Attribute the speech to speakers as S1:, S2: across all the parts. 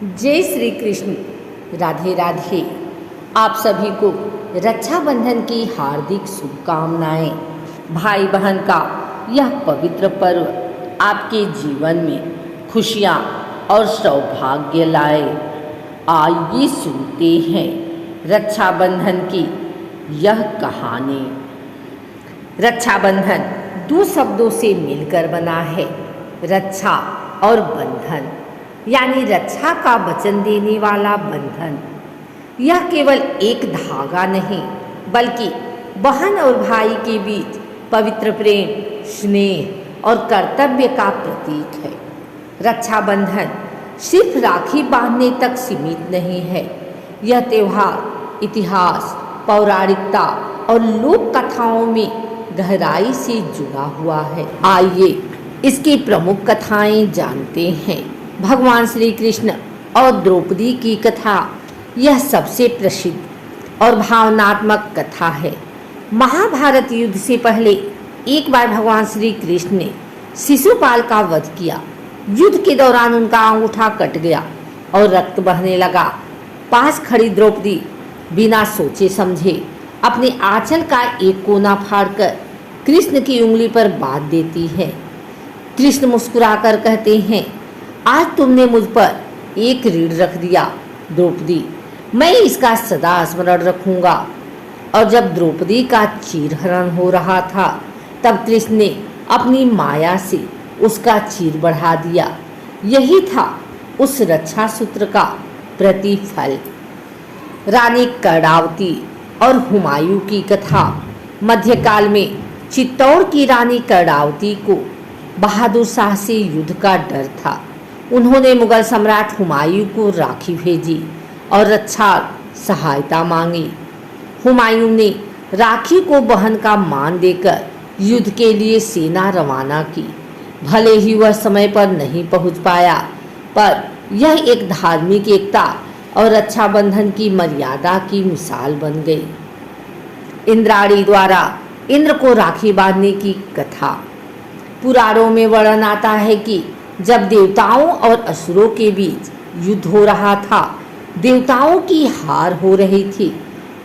S1: जय श्री कृष्ण। राधे राधे। आप सभी को रक्षाबंधन की हार्दिक शुभकामनाएं। भाई बहन का यह पवित्र पर्व आपके जीवन में खुशियां और सौभाग्य लाए। आइए सुनते हैं रक्षाबंधन की यह कहानी। रक्षाबंधन दो शब्दों से मिलकर बना है, रक्षा और बंधन, यानी रक्षा का वचन देने वाला बंधन। यह केवल एक धागा नहीं, बल्कि बहन और भाई के बीच पवित्र प्रेम, स्नेह और कर्तव्य का प्रतीक है। रक्षाबंधन सिर्फ राखी बांधने तक सीमित नहीं है। यह त्योहार इतिहास, पौराणिकता और लोक कथाओं में गहराई से जुड़ा हुआ है। आइए इसकी प्रमुख कथाएं जानते हैं। भगवान श्री कृष्ण और द्रौपदी की कथा यह सबसे प्रसिद्ध और भावनात्मक कथा है। महाभारत युद्ध से पहले एक बार भगवान श्री कृष्ण ने शिशुपाल का वध किया। युद्ध के दौरान उनका अंगूठा कट गया और रक्त बहने लगा। पास खड़ी द्रौपदी बिना सोचे समझे अपने आंचल का एक कोना फाड़कर कृष्ण की उंगली पर बांध देती है। कृष्ण मुस्कुराकर कहते हैं, आज तुमने मुझ पर एक ऋण रख दिया द्रौपदी, मैं इसका सदा स्मरण रखूंगा। और जब द्रौपदी का चीरहरण हो रहा था, तब कृष्ण ने अपनी माया से उसका चीर बढ़ा दिया। यही था उस रक्षा सूत्र का प्रतिफल। रानी कर्णावती और हुमायूं की कथा। मध्यकाल में चित्तौड़ की रानी कर्णावती को बहादुर शाह से युद्ध का डर था। उन्होंने मुगल सम्राट हुमायूं को राखी भेजी और रक्षा सहायता मांगी। हुमायूं ने राखी को बहन का मान देकर युद्ध के लिए सेना रवाना की। भले ही वह समय पर नहीं पहुंच पाया, पर यह एक धार्मिक एकता और रक्षाबंधन की मर्यादा की मिसाल बन गई। इंद्राणी द्वारा इंद्र को राखी बांधने की कथा। पुराणों में वर्णन आता है कि जब देवताओं और असुरों के बीच युद्ध हो रहा था, देवताओं की हार हो रही थी,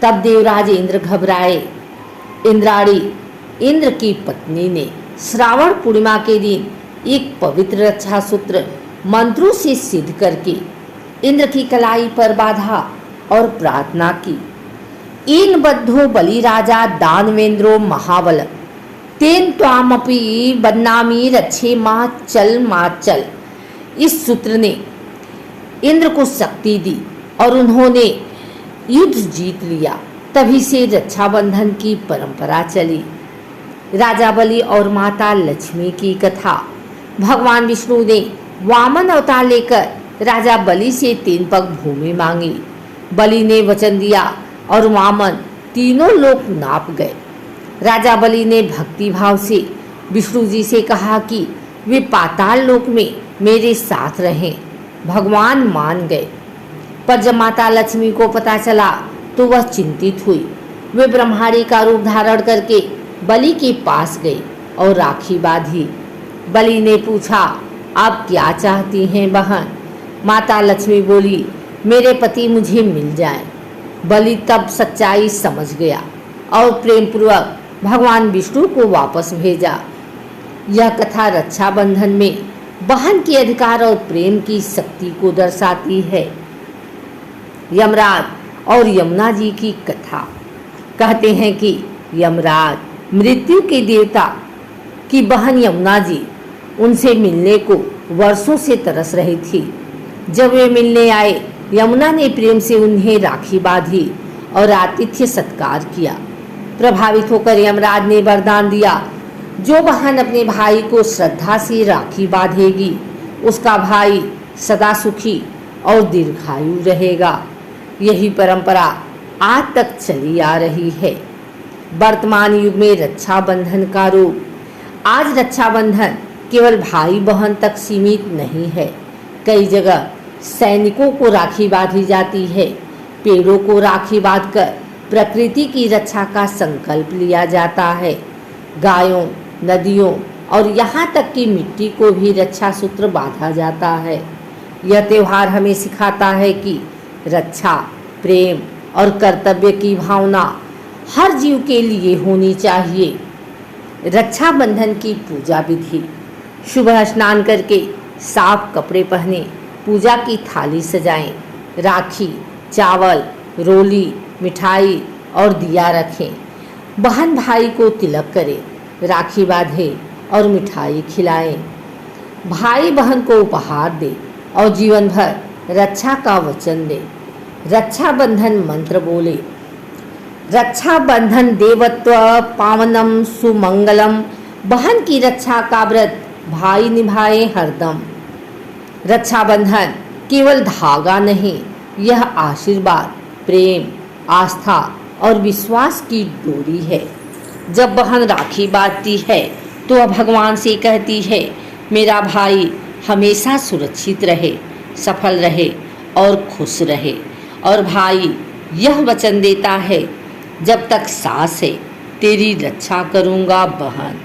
S1: तब देवराज इंद्र घबराए। इंद्राणी इंद्र की पत्नी ने श्रावण पूर्णिमा के दिन एक पवित्र रक्षा सूत्र मंत्रों से सिद्ध करके इंद्र की कलाई पर बांधा और प्रार्थना की, इन बद्धो बलि राजा दानवेंद्रो महाबल तेन त्वामपि बन्नामी रक्षे माचल। इस सूत्र ने इंद्र को शक्ति दी और उन्होंने युद्ध जीत लिया। तभी से रक्षाबंधन की परंपरा चली। राजा बलि और माता लक्ष्मी की कथा। भगवान विष्णु ने वामन अवतार लेकर राजा बलि से 3 पग भूमि मांगी। बलि ने वचन दिया और वामन तीनों लोक नाप गए। राजा बलि ने भक्ति भाव से विष्णु जी से कहा कि वे पाताल लोक में मेरे साथ रहें। भगवान मान गए, पर जब माता लक्ष्मी को पता चला तो वह चिंतित हुई। वे ब्रह्माणी का रूप धारण करके बलि के पास गई और राखी बांधी। बलि ने पूछा, आप क्या चाहती हैं बहन? माता लक्ष्मी बोली, मेरे पति मुझे मिल जाएं। बलि तब सच्चाई समझ गया और प्रेम पूर्वक भगवान विष्णु को वापस भेजा। यह कथा रक्षाबंधन में बहन के अधिकार और प्रेम की शक्ति को दर्शाती है। यमराज और यमुना जी की कथा। कहते हैं कि यमराज मृत्यु के देवता की बहन यमुना जी उनसे मिलने को वर्षों से तरस रही थी। जब वे मिलने आए, यमुना ने प्रेम से उन्हें राखी बांधी और आतिथ्य सत्कार किया। प्रभावित होकर यमराज ने वरदान दिया, जो बहन अपने भाई को श्रद्धा से राखी बांधेगी, उसका भाई सदा सुखी और दीर्घायु रहेगा। यही परंपरा आज तक चली आ रही है। वर्तमान युग में रक्षाबंधन का रूप। आज रक्षाबंधन केवल भाई बहन तक सीमित नहीं है। कई जगह सैनिकों को राखी बांधी जाती है। पेड़ों को राखी बांधकर प्रकृति की रक्षा का संकल्प लिया जाता है। गायों, नदियों और यहाँ तक कि मिट्टी को भी रक्षा सूत्र बांधा जाता है। यह त्यौहार हमें सिखाता है कि रक्षा, प्रेम और कर्तव्य की भावना हर जीव के लिए होनी चाहिए। रक्षाबंधन की पूजा विधि: सुबह स्नान करके साफ कपड़े पहने, पूजा की थाली सजाएं, राखी, चावल, रोली, मिठाई और दिया रखें। बहन भाई को तिलक करे, राखी बांधे और मिठाई खिलाएं। भाई बहन को उपहार दे और जीवन भर रक्षा का वचन दे। रक्षाबंधन मंत्र बोले: रक्षाबंधन देवत्व पावनम सुमंगलम। बहन की रक्षा का व्रत भाई निभाए हरदम। रक्षाबंधन केवल धागा नहीं, यह आशीर्वाद, प्रेम, आस्था और विश्वास की डोरी है। जब बहन राखी बांधती है तो वह भगवान से कहती है, मेरा भाई हमेशा सुरक्षित रहे, सफल रहे और खुश रहे। और भाई यह वचन देता है, जब तक सांस है तेरी रक्षा करूँगा बहन।